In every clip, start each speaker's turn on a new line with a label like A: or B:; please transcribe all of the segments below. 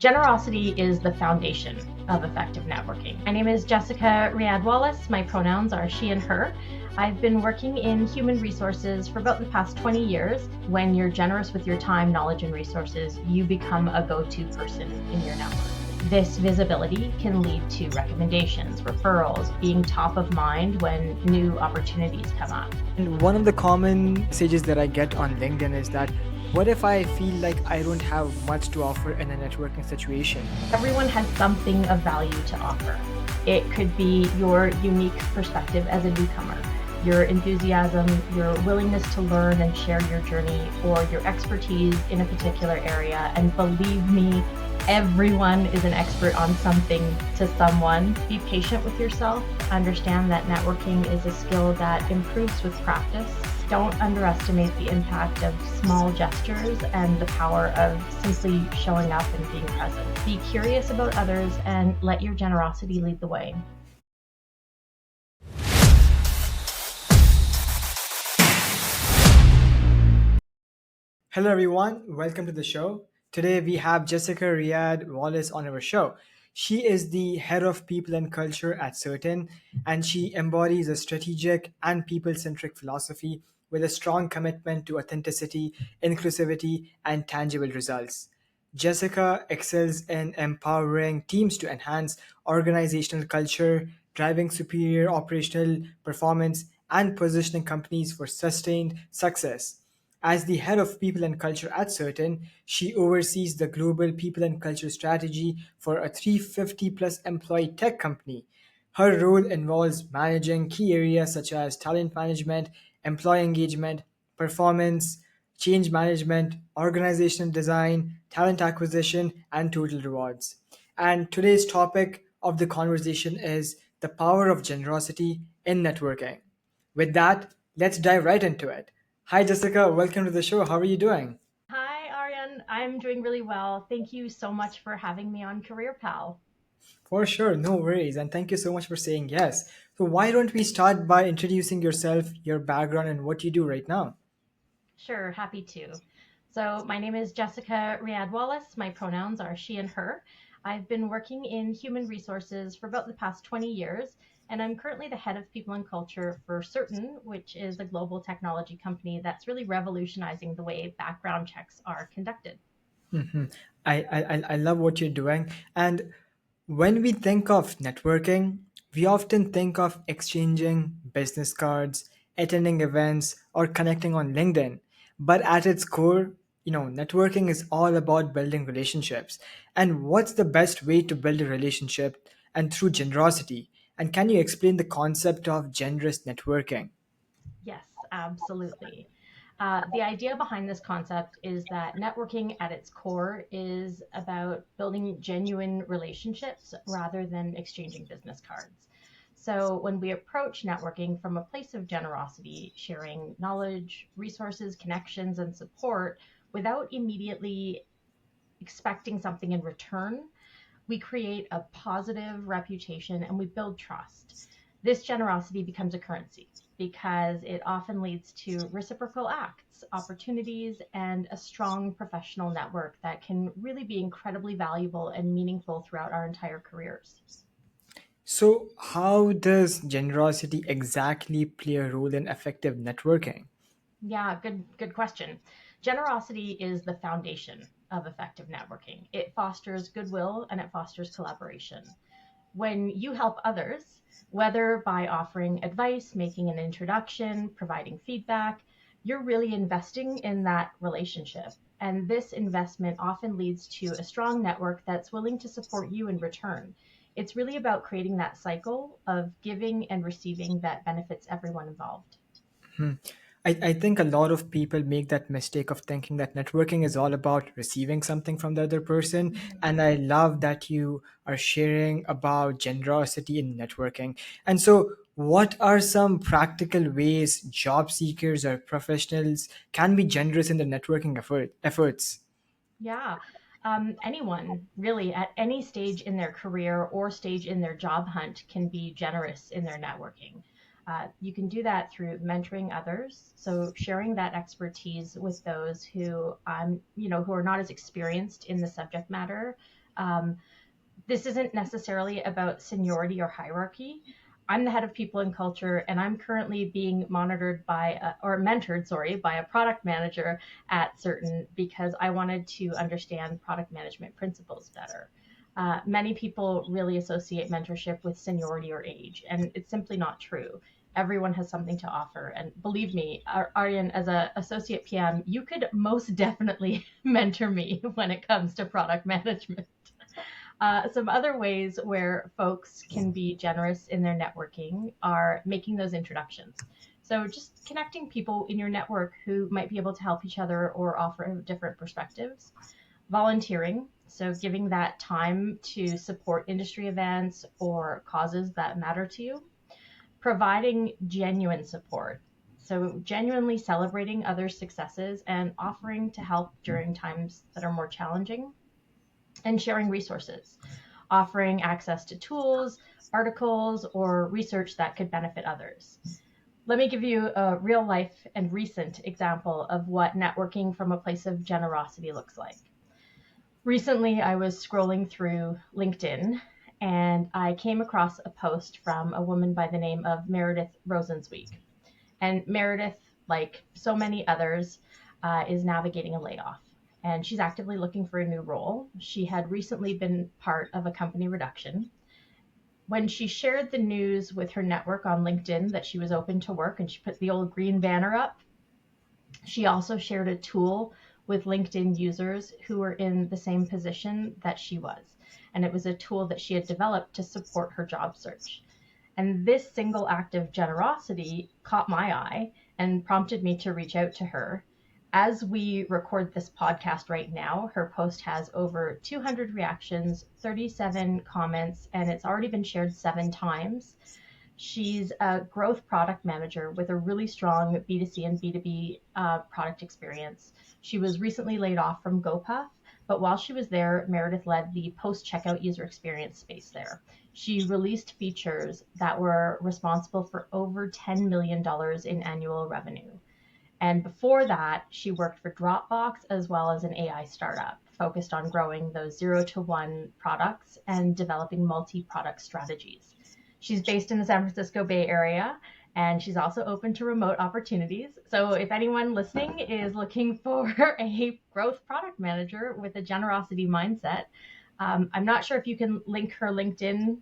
A: Generosity is the foundation of effective networking. My name is Jessica Riad-Wallace. My pronouns are she and her. I've been working in human resources for about the past 20 years. When you're generous with your time, knowledge, and resources, you become a go-to person in your network. This visibility can lead to recommendations, referrals, being top of mind when new opportunities come up.
B: And one of the common messages that I get on LinkedIn is that what if I feel like I don't have much to offer in a networking situation?
A: Everyone has something of value to offer. It could be your unique perspective as a newcomer, your enthusiasm, your willingness to learn and share your journey, or your expertise in a particular area. And believe me, everyone is an expert on something to someone. Be patient with yourself. Understand that networking is a skill that improves with practice. Don't underestimate the impact of small gestures and the power of simply showing up and being present. Be curious about others and let your generosity lead the way.
B: Hello, everyone. Welcome to the show. Today we have Jessica Riad-Wallace on our show. She is the head of people and culture at Certn, and she embodies a strategic and people centric philosophy with a strong commitment to authenticity, inclusivity, and tangible results. Jessica excels in empowering teams to enhance organizational culture, driving superior operational performance, and positioning companies for sustained success. As the head of people and culture at Certain, she oversees the global people and culture strategy for a 350 plus employee tech company. Her role involves managing key areas such as talent management, employee engagement, performance, change management, organizational design, talent acquisition, and total rewards. And today's topic of the conversation is the power of generosity in networking. With that, let's dive right into it. Hi, Jessica. Welcome to the show. How are you doing?
A: Hi, Aryan. I'm doing really well. Thank you so much for having me on Career Pal.
B: For sure, no worries. And thank you so much for saying yes. So, why don't we start by introducing yourself, your background, and what you do right now?
A: Sure, happy to. So, my name is Jessica Riad-Wallace. My pronouns are she and her. I've been working in human resources for about the past 20 years, and I'm currently the head of people and culture for Certn, which is a global technology company that's really revolutionizing the way background checks are conducted.
B: Mhm. I love what you're doing. And when we think of networking, we often think of exchanging business cards, attending events, or connecting on LinkedIn. But at its core, networking is all about building relationships. And what's the best way to build a relationship and through generosity? And can you explain the concept of generous networking?
A: Yes, absolutely. The idea behind this concept is that networking at its core is about building genuine relationships rather than exchanging business cards. So, when we approach networking from a place of generosity, sharing knowledge, resources, connections, and support without immediately expecting something in return, we create a positive reputation and we build trust. This generosity becomes a currency because it often leads to reciprocal acts, opportunities, and a strong professional network that can really be incredibly valuable and meaningful throughout our entire careers.
B: So, how does generosity exactly play a role in effective networking?
A: Yeah, good question. Generosity is the foundation of effective networking. It fosters goodwill and it fosters collaboration. When you help others, whether by offering advice, making an introduction, providing feedback, you're really investing in that relationship. And this investment often leads to a strong network that's willing to support you in return. It's really about creating that cycle of giving and receiving that benefits everyone involved.
B: Hmm. I think a lot of people make that mistake of thinking that networking is all about receiving something from the other person.
A: Mhm.
B: And I love that you are sharing about generosity in networking. And so, what are some practical ways job seekers or professionals can be generous in their networking efforts?
A: Yeah. Anyone really at any stage in their career or stage in their job hunt can be generous in their networking. You can do that through mentoring others, so sharing that expertise with those who, who are not as experienced in the subject matter, This isn't necessarily about seniority or hierarchy. I'm the head of people and culture, and I'm currently being monitored by, or mentored, sorry, by a product manager at Certn because I wanted to understand product management principles better. Many people really associate mentorship with seniority or age, and it's simply not true. Everyone has something to offer, and believe me, Aryan, as an associate PM, you could most definitely mentor me when it comes to product management. Some other ways where folks can be generous in their networking are making those introductions. So, just connecting people in your network who might be able to help each other or offer different perspectives. Volunteering, so giving that time to support industry events or causes that matter to you. Providing genuine support, so genuinely celebrating others' successes and offering to help during times that are more challenging. And sharing resources, offering access to tools, articles, or research that could benefit others. Let me give you a real life and recent example of what networking from a place of generosity looks like. Recently, I was scrolling through LinkedIn and I came across a post from a woman by the name of Meredith Rosenzweig. And Meredith, like so many others, is navigating a layoff. And she's actively looking for a new role. She had recently been part of a company reduction. When she shared the news with her network on LinkedIn that she was open to work and she put the old green banner up, she also shared a tool with LinkedIn users who were in the same position that she was. And it was a tool that she had developed to support her job search. And this single act of generosity caught my eye and prompted me to reach out to her. As we record this podcast right now, her post has over 200 reactions, 37 comments, and it's already been shared 7 times. She's a growth product manager with a really strong B2C and B2B product experience. She was recently laid off from GoPuff, but while she was there, Meredith led the post checkout user experience space there. She released features that were responsible for over $10 million in annual revenue. And before that, she worked for Dropbox as well as an AI startup focused on growing those 0 to 1 products and developing multi product strategies. She's based in the San Francisco Bay Area and she's also open to remote opportunities. So if anyone listening is looking for a growth product manager with a generosity mindset, I'm not sure if you can link her LinkedIn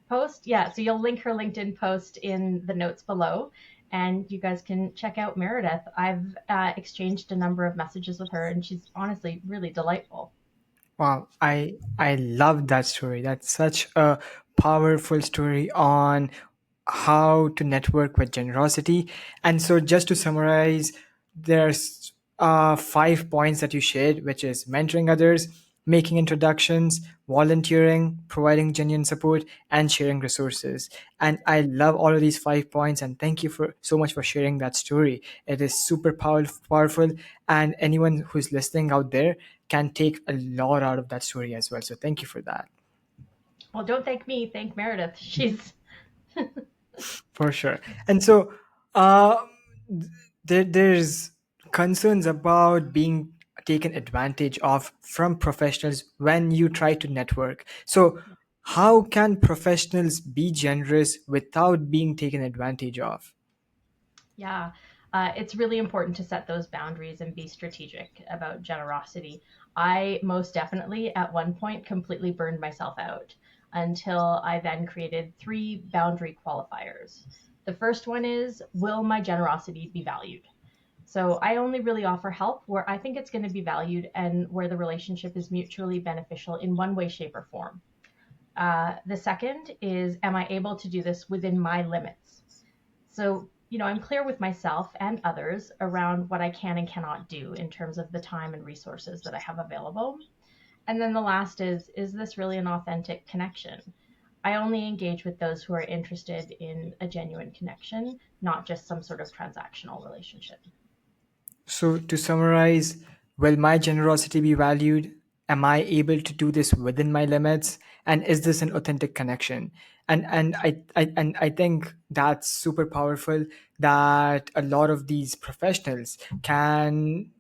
A: post. Yeah, so you'll link her LinkedIn post in the notes below, and you guys can check out Meredith. I've exchanged a number of messages with her, and she's honestly really delightful.
B: Wow, I love that story. That's such a powerful story on how to network with generosity. And so, just to summarize, there's 5 points that you shared, which is mentoring others, making introductions, volunteering, providing genuine support, and sharing resources. And I love all of these 5 points. And thank you for so much for sharing that story. It is super powerful, and anyone who's listening out there can take a lot out of that story as well. So thank you for that.
A: Well, don't thank me, thank Meredith. She's
B: For sure. And so uh, there's concerns about being taken advantage of from professionals when you try to network. So how can professionals be generous without being taken advantage of?
A: Yeah, it's really important to set those boundaries and be strategic about generosity. I most definitely, at one point, completely burned myself out until I then created 3 boundary qualifiers. The first one is, will my generosity be valued? So I only really offer help where I think it's going to be valued and where the relationship is mutually beneficial in one way, shape, or form. The second is, am I able to do this within my limits? So, I'm clear with myself and others around what I can and cannot do in terms of the time and resources that I have available. And then the last is this really an authentic connection? I only engage with those who are interested in a genuine connection, not just some sort of transactional relationship.
B: So to summarize, will my generosity be valued? am I able to do this within my limits, and is this an authentic connection? And I think that's super powerful, that a lot of these professionals can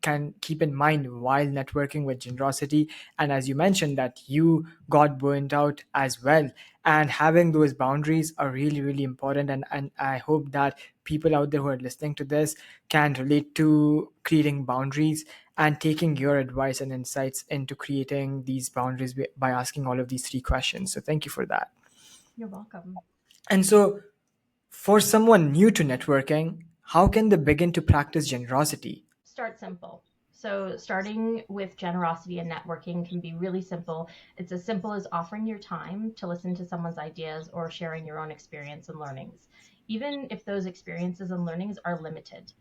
B: keep in mind while networking with generosity. And as you mentioned, that you got burnt out as well, and having those boundaries are really really important. And I hope that people out there who are listening to this can relate to creating boundaries and taking your advice and insights into creating these boundaries by asking all of these three questions. So thank you for that.
A: You're welcome.
B: And so, for someone new to networking, how can they begin to practice generosity?
A: Start simple. So, starting with generosity and networking can be really simple. It's as simple as offering your time to listen to someone's ideas or sharing your own experience and learnings, even if those experiences and learnings are limited.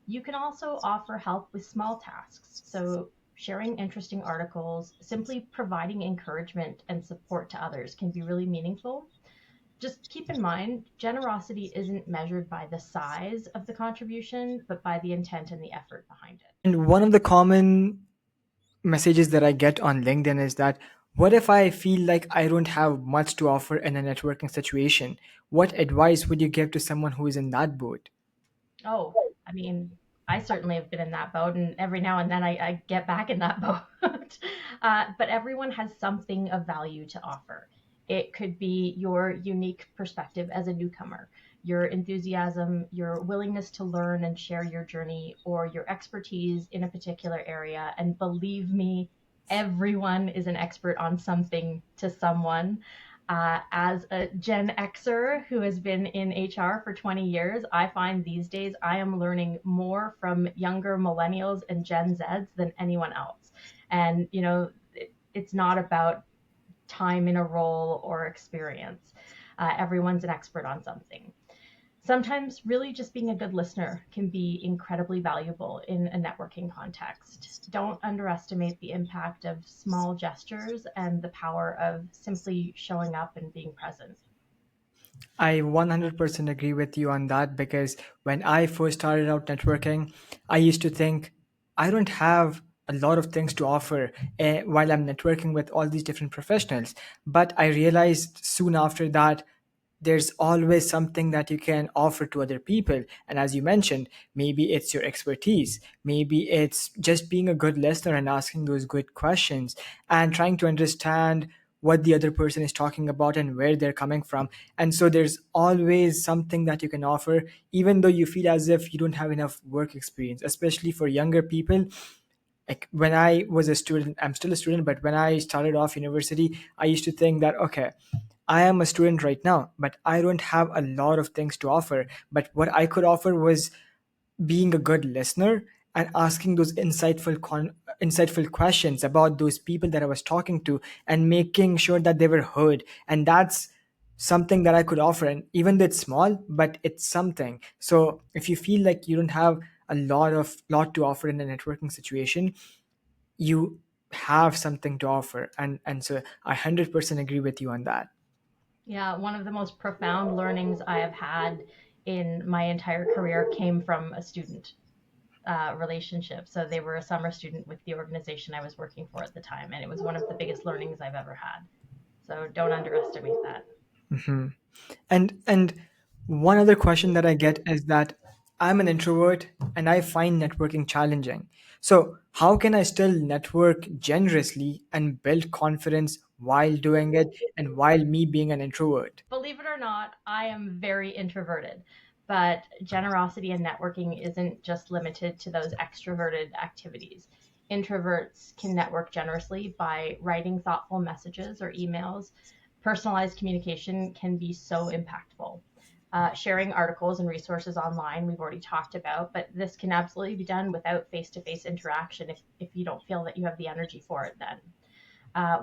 A: You can also offer help with small tasks. So, sharing interesting articles, simply providing encouragement and support to others can be really meaningful. Just keep in mind, generosity isn't measured by the size of the contribution, but by the intent and the effort behind it.
B: And one of the common messages that I get on LinkedIn is that, what if I feel like I don't have much to offer in a networking situation? What advice would you give to someone who is in that boat?
A: Oh, I mean, I certainly have been in that boat, and every now and then I get back in that boat. But everyone has something of value to offer. It could be your unique perspective as a newcomer, your enthusiasm, your willingness to learn and share your journey, or your expertise in a particular area. And believe me, everyone is an expert on something to someone. As a Gen Xer who has been in HR for 20 years, I find these days I am learning more from younger millennials and Gen Zs than anyone else. And, it's not about time in a role or experience. Everyone's an expert on something. Sometimes, really, just being a good listener can be incredibly valuable in a networking context. Don't underestimate the impact of small gestures and the power of simply showing up and being present.
B: I 100% agree with you on that, because when I first started out networking, I used to think I don't have a lot of things to offer while I'm networking with all these different professionals. But I realized soon after that there's always something that you can offer to other people. And as you mentioned, maybe it's your expertise, maybe it's just being a good listener and asking those good questions and trying to understand what the other person is talking about and where they're coming from. And so there's always something that you can offer, even though you feel as if you don't have enough work experience, especially for younger people. Like when I was a student, I'm still a student, but when I started off university, I used to think that, okay, I am a student right now, but I don't have a lot of things to offer. But what I could offer was being a good listener and asking those insightful questions about those people that I was talking to, and making sure that they were heard. And that's something that I could offer. And even though it's small, but it's something. So if you feel like you don't have a lot to offer in a networking situation, you have something to offer. And so I 100% agree with you on that.
A: Yeah, one of the most profound learnings I have had in my entire career came from a student relationship. So they were a summer student with the organization I was working for at the time, and it was one of the biggest learnings I've ever had. So don't underestimate that.
B: Mhm. And one other question that I get is that I'm an introvert and I find networking challenging. So how can I still network generously and build confidence while doing it, and while me being an introvert?
A: Believe it or not, I am very introverted, but generosity and networking isn't just limited to those extroverted activities. Introverts can network generously by writing thoughtful messages or emails. Personalized communication can be so impactful. Sharing articles and resources online, we've already talked about, but this can absolutely be done without face to face interaction if you don't feel that you have the energy for it then.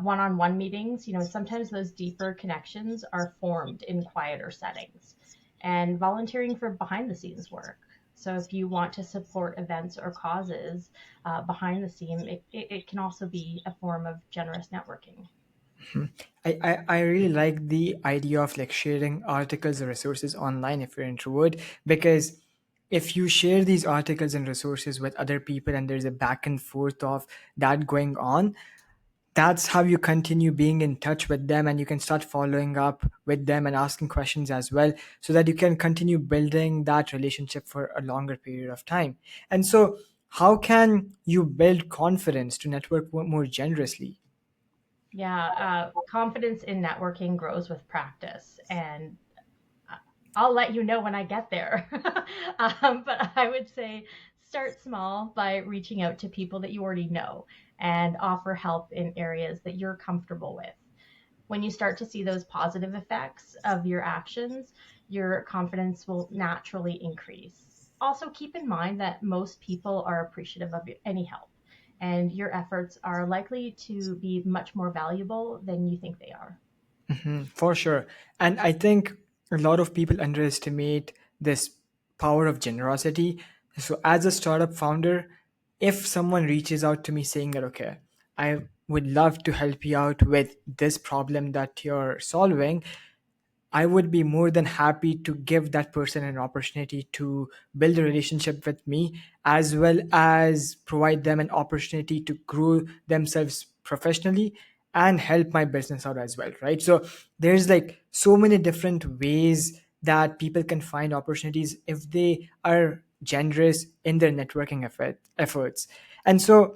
A: One-on-one meetings, sometimes those deeper connections are formed in quieter settings, and volunteering for behind the scenes work. So if you want to support events or causes behind the scene, it can also be a form of generous networking.
B: Mhm. I really like the idea of like sharing articles or resources online if you're an introvert, because if you share these articles and resources with other people and there's a back and forth of that going on, that's how you continue being in touch with them, and you can start following up with them and asking questions as well, so that you can continue building that relationship for a longer period of time. And so how can you build confidence to network more generously?
A: Yeah, confidence in networking grows with practice, and I'll let you know when I get there. But I would say start small by reaching out to people that you already know and offer help in areas that you're comfortable with. When you start to see those positive effects of your actions, your confidence will naturally increase. Also, keep in mind that most people are appreciative of any help, and your efforts are likely to be much more valuable than you think they are.
B: For sure. And I think a lot of people underestimate this power of generosity. So, as a startup founder, if someone reaches out to me saying that, okay, I would love to help you out with this problem that you're solving, I would be more than happy to give that person an opportunity to build a relationship with me, as well as provide them an opportunity to grow themselves professionally and help my business out as well, right? So there's like so many different ways that people can find opportunities if they are generous in their networking efforts. And so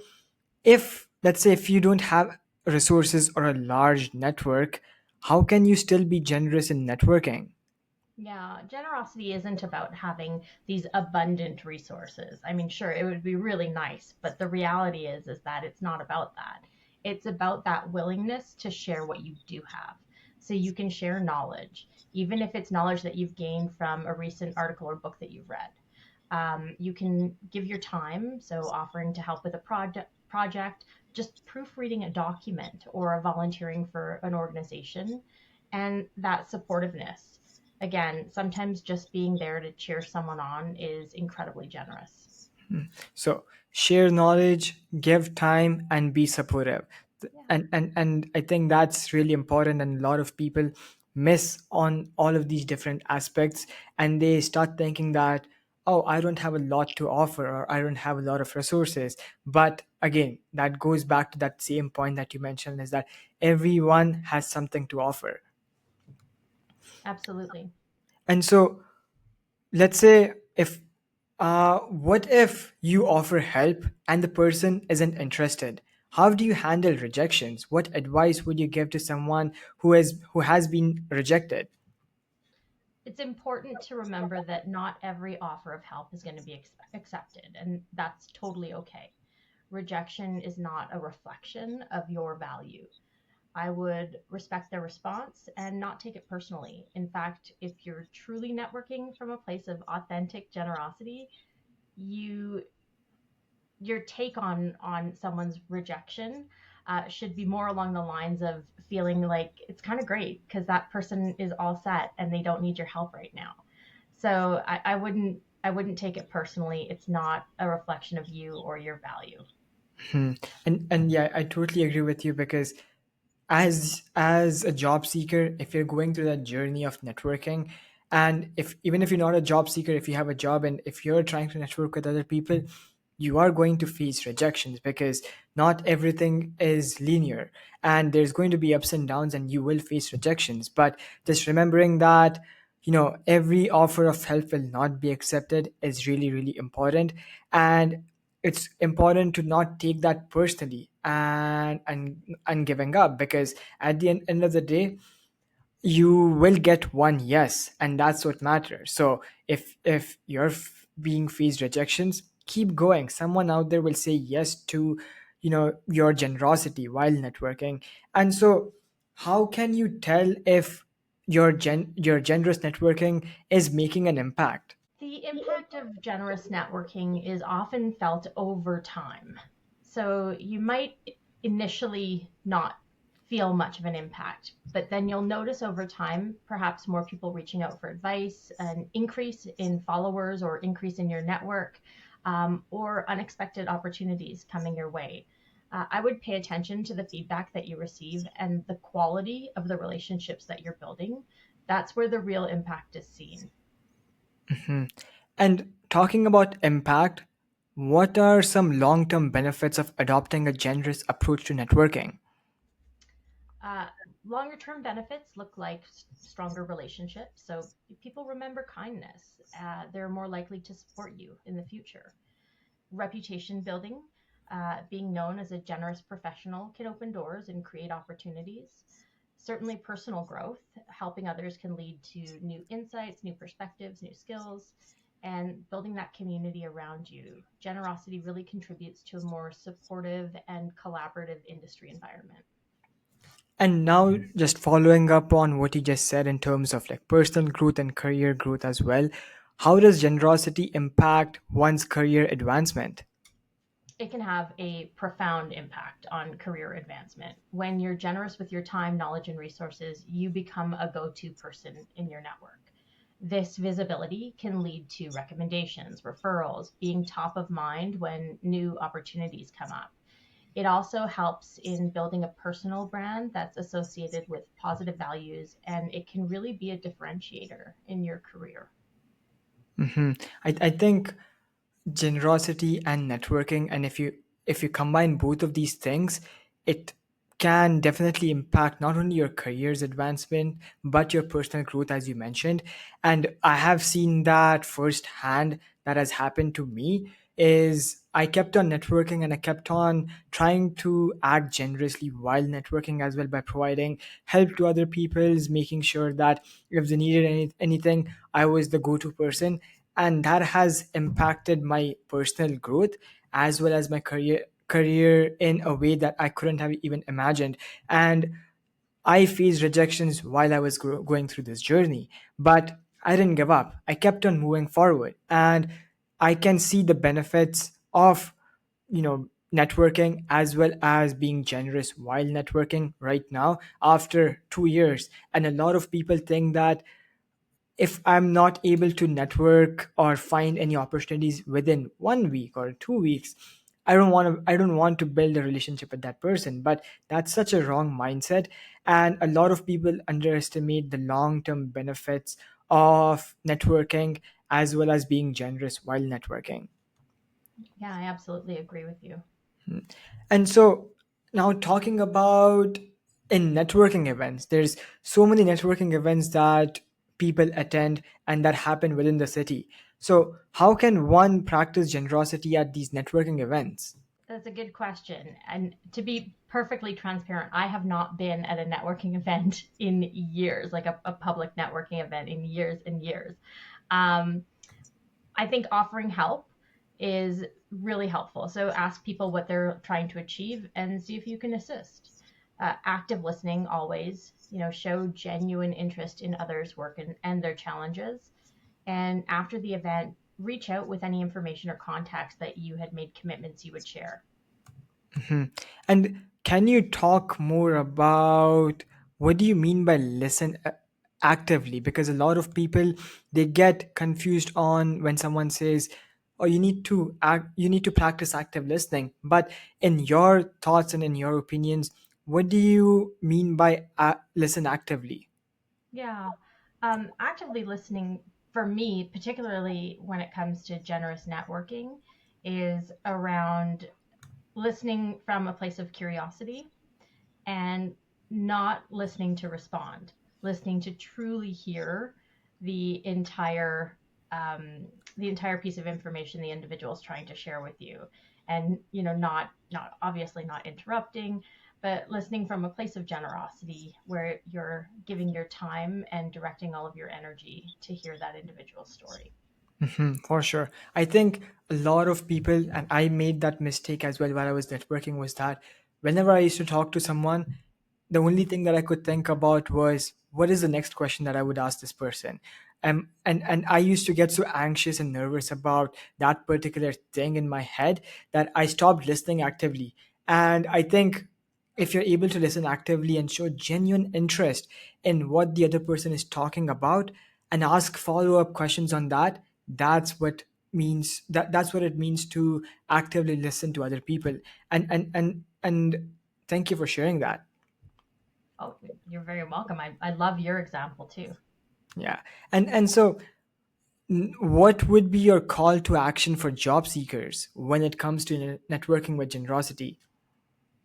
B: if, let's say, if you don't have resources or a large network, how can you still be generous in networking?
A: Yeah, generosity isn't about having these abundant resources. I mean, sure, it would be really nice, but the reality is that it's not about that. It's about that willingness to share what you do have. So you can share knowledge, even if it's knowledge that you've gained from a recent article or book that you've read. You can give your time, so offering to help with a project, just proofreading a document or volunteering for an organization, and that supportiveness. Again, sometimes just being there to cheer someone on is incredibly generous.
B: So share knowledge, give time, and be supportive.
A: Yeah,
B: And I think that's really important, and a lot of people miss on all of these different aspects, and they start thinking that, oh, I don't have a lot to offer, or I don't have a lot of resources. But again, that goes back to that same point that you mentioned, is that everyone has something to offer.
A: absolutely.
B: And so let's say, if what if you offer help and the person isn't interested? How do you handle rejections? What advice would you give to someone who has been rejected?
A: It's important to remember that not every offer of help is going to be accepted, and that's totally okay. Rejection is not a reflection of your value. I would respect their response and not take it personally. In fact, if you're truly networking from a place of authentic generosity, you your take on someone's rejection should be more along the lines of feeling like it's kind of great because that person is all set and they don't need your help right now. So I wouldn't take it personally. It's not a reflection of you or your value.
B: Hmm. And yeah, I totally agree with you, because as a job seeker, if you're going through that journey of networking, and if even if you're not a job seeker, if you have a job and if you're trying to network with other people, you are going to face rejections, because not everything is linear, and there's going to be ups and downs, and you will face rejections. But just remembering that, every offer of help will not be accepted is really, really important. And it's important to not take that personally and giving up, because at the end of the day, you will get one yes, and that's what matters. So if you're being faced rejections, keep going. Someone out there will say yes to your generosity while networking. And so how can you tell if your generous networking is making an impact?
A: The impact of generous networking is often felt over time. So you might initially not feel much of an impact, but then you'll notice over time, perhaps more people reaching out for advice, an increase in followers or increase in your network, or unexpected opportunities coming your way. I would pay attention to the feedback that you receive and the quality of the relationships that you're building. That's where the real impact is seen.
B: Mhm. And talking about impact, what are some long term benefits of adopting a generous approach to networking?
A: Uh, Longer term benefits look like stronger relationships. So people remember kindness. They're more likely to support you in the future. Reputation building, being known as a generous professional can open doors and create opportunities. Certainly, personal growth, helping others can lead to new insights, new perspectives, new skills, and building that community around you. Generosity really contributes to a more supportive and collaborative industry environment.
B: And now, just following up on what you just said in terms of like personal growth and career growth as well, how does generosity impact one's career advancement?
A: It can have a profound impact on career advancement. When you're generous with your time, knowledge, and resources, you become a go to person in your network. This visibility can lead to recommendations, referrals, being top of mind when new opportunities come up. It also helps in building a personal brand that's associated with positive values, and it can really be a differentiator in your career.
B: Hmm. I think generosity and networking, and if you combine both of these things, it can definitely impact not only your career's advancement but your personal growth, as you mentioned. And I have seen that firsthand. That has happened to me. Is I kept on networking and I kept on trying to act generously while networking as well, by providing help to other people's, making sure that if they needed anything, I was the go-to person. And that has impacted my personal growth as well as my career in a way that I couldn't have even imagined. And I faced rejections while I was going through this journey, but I didn't give up. I kept on moving forward, and I can see the benefits of, networking as well as being generous while networking right now after 2 years. And a lot of people think that if I'm not able to network or find any opportunities within 1 week or 2 weeks, I don't want to build a relationship with that person. But that's such a wrong mindset. And a lot of people underestimate the long-term benefits of networking as well as being generous while networking.
A: Yeah, I absolutely agree with you.
B: And so now talking about in networking events, there's so many networking events that people attend and that happen within the city. So how can one practice generosity at these networking events?
A: That's a good question. And to be perfectly transparent, I have not been at a networking event in years, like a public networking event in years and years. Um, I think offering help is really helpful. So ask people what they're trying to achieve and see if you can assist. Active listening always, show genuine interest in others' work and their challenges. And after the event, reach out with any information or contacts that you had made commitments you would share.
B: Mhm. And can you talk more about what do you mean by listen actively? Because a lot of people, they get confused on when someone says, "Oh, you need to practice active listening." But in your thoughts and in your opinions, what do you mean by listen actively?
A: Yeah. Actively listening for me, particularly when it comes to generous networking, is around listening from a place of curiosity and not listening to respond, listening to truly hear the entire um, the entire piece of information the individual is trying to share with you, and not obviously not interrupting, but listening from a place of generosity where you're giving your time and directing all of your energy to hear that individual story.
B: Mhm, for sure. I think a lot of people, and I made that mistake as well while I was networking, was that whenever I used to talk to someone, the only thing that I could think about was what is the next question that I would ask this person. And I used to get so anxious and nervous about that particular thing in my head that I stopped listening actively. And I think if you're able to listen actively and show genuine interest in what the other person is talking about and ask follow-up questions on that, that's what it means to actively listen to other people. And thank you for sharing that.
A: Oh, you're very welcome. I love your example too.
B: Yeah. And so what would be your call to action for job seekers when it comes to networking with generosity?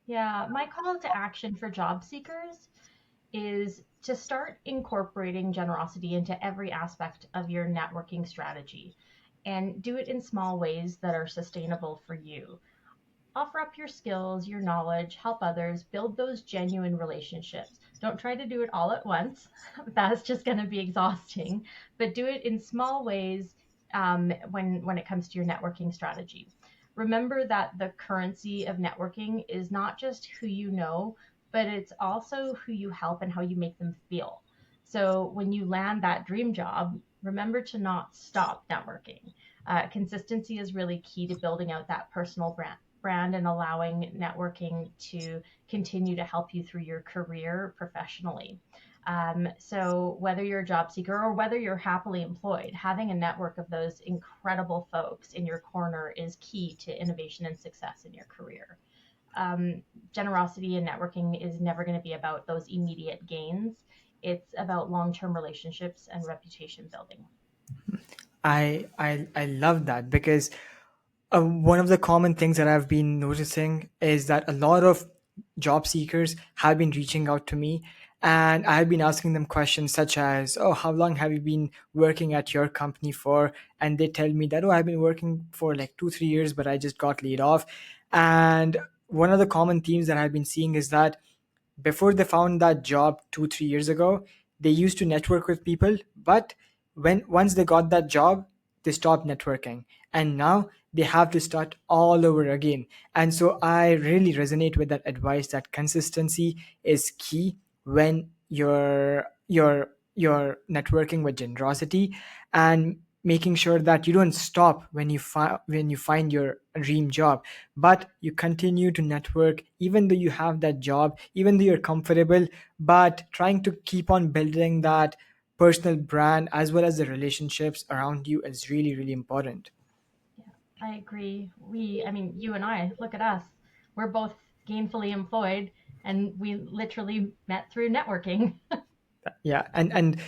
A: Yeah, my call to action for job seekers is to start incorporating generosity into every aspect of your networking strategy and do it in small ways that are sustainable for you. Offer up your skills, your knowledge, help others, build those genuine relationships. Don't try to do it all at once. That's just going to be exhausting, but do it in small ways when it comes to your networking strategy. Remember that the currency of networking is not just who you know, but it's also who you help and how you make them feel. So when you land that dream job, remember to not stop networking. Consistency is really key to building out that personal brand and allowing networking to continue to help you through your career professionally. So, whether you're a job seeker or whether you're happily employed, having a network of those incredible folks in your corner is key to innovation and success in your career. Um, Generosity and networking is never going to be about those immediate gains. It's about long term relationships and reputation building.
B: I love that because one of the common things that I've been noticing is that a lot of job seekers have been reaching out to me, and I've been asking them questions such as, "Oh, how long have you been working at your company for?" And they tell me that, "Oh, I've been working for like 2 3 years, but I just got laid off." And one of the common themes that I've been seeing is that before they found that job 2 3 years ago, they used to network with people, but when once they got that job, they stopped networking, and now they have to start all over again. And so I really resonate with that advice that consistency is key when you're networking with generosity, and making sure that you don't stop when you find your dream job, but you continue to network even though you have that job, even though you're comfortable, but trying to keep on building that personal brand as well as the relationships around you is really, really important.
A: Yeah, I agree. I mean, you and I, look at us. We're both gainfully employed and we literally met through networking.
B: Yeah, and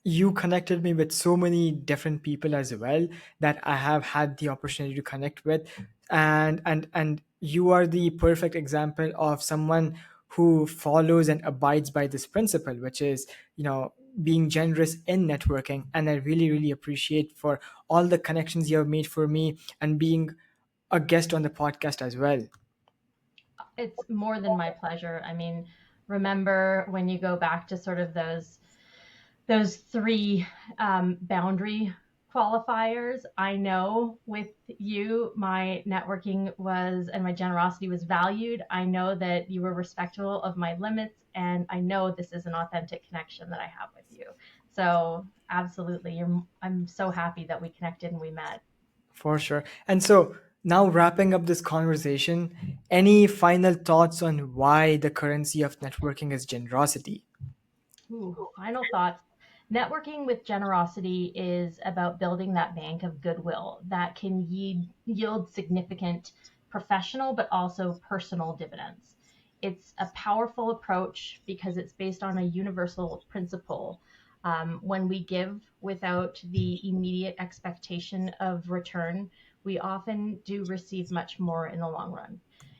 B: you connected me with so many different people as well that I have had the opportunity to connect with, and you are the perfect example of someone who follows and abides by this principle, which is, being generous in networking. And I really, really appreciate for all the connections you have made for me and being a guest on the podcast as well.
A: It's more than my pleasure. I mean, remember when you go back to sort of those three boundary qualifiers. I know with you, my networking was and my generosity was valued. I know that you were respectful of my limits, and I know this is an authentic connection that I have with you. So, absolutely, I'm so happy that we connected and we met.
B: For sure. And so now wrapping up this conversation, any final thoughts on why the currency of networking is generosity?
A: Ooh, final thoughts. Networking with generosity is about building that bank of goodwill that can yield significant professional but also personal dividends. It's a powerful approach because it's based on a universal principle. When we give without the immediate expectation of return, we often do receive much more in the long run.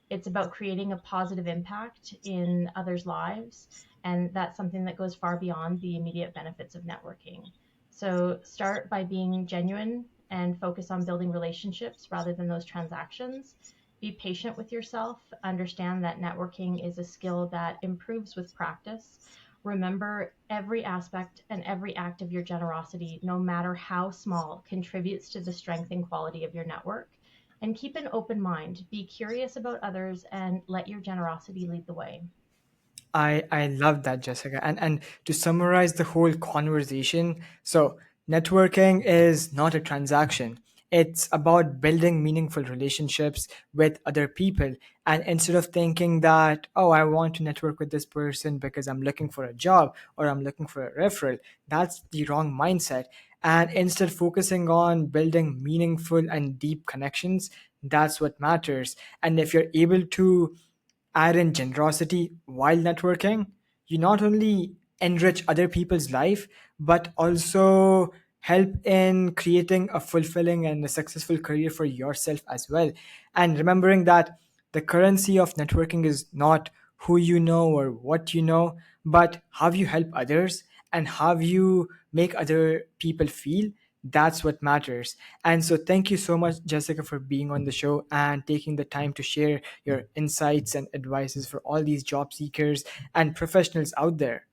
A: It's about creating a positive impact in others' lives, and that's something that goes far beyond the immediate benefits of networking. So start by being genuine and focus on building relationships rather than those transactions. Be patient with yourself. Understand that networking is a skill that improves with practice. Remember, every aspect and every act of your generosity, no matter how small, contributes to the strength and quality of your network. And keep an open mind. Be curious about others and let your generosity lead the way.
B: I love that, Jessica. And to summarize the whole conversation, so networking is not a transaction. It's about building meaningful relationships with other people. And instead of thinking that, oh, I want to network with this person because I'm looking for a job or I'm looking for a referral, that's the wrong mindset. And instead focusing on building meaningful and deep connections, that's what matters. And if you're able to add in generosity while networking, you not only enrich other people's life, but also help in creating a fulfilling and a successful career for yourself as well. And remembering that the currency of networking is not who you know or what you know, but how you help others and how you make other people feel. That's what matters. And so, thank you so much, Jessica, for being on the show and taking the time to share your insights and advices for all these job seekers and professionals out there.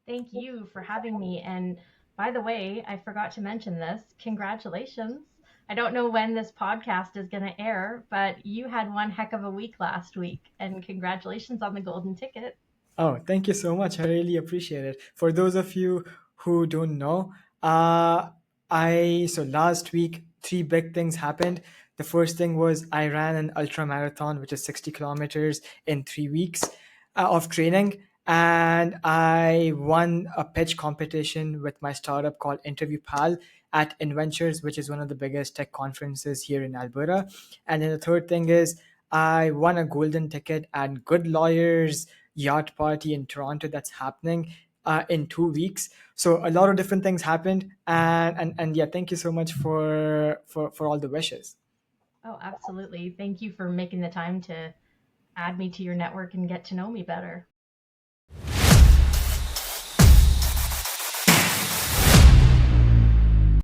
A: Thank you for having me. And by the way, I forgot to mention this. Congratulations. I don't know when this podcast is going to air, but you had one heck of a week last week. And congratulations on the golden ticket.
B: Oh, thank you so much. I really appreciate it. For those of you who don't know, so last week three big things happened. The first thing was I ran an ultra marathon, which is 60 kilometers in 3 weeks of training, and I won a pitch competition with my startup called Interview Pal at Inventures, which is one of the biggest tech conferences here in Alberta. And then the third thing is I won a golden ticket at Good Lawyers yacht party in Toronto that's happening in 2 weeks. So a lot of different things happened, and yeah, thank you so much for all the wishes.
A: Oh, absolutely. Thank you for making the time to add me to your network and get to know me better.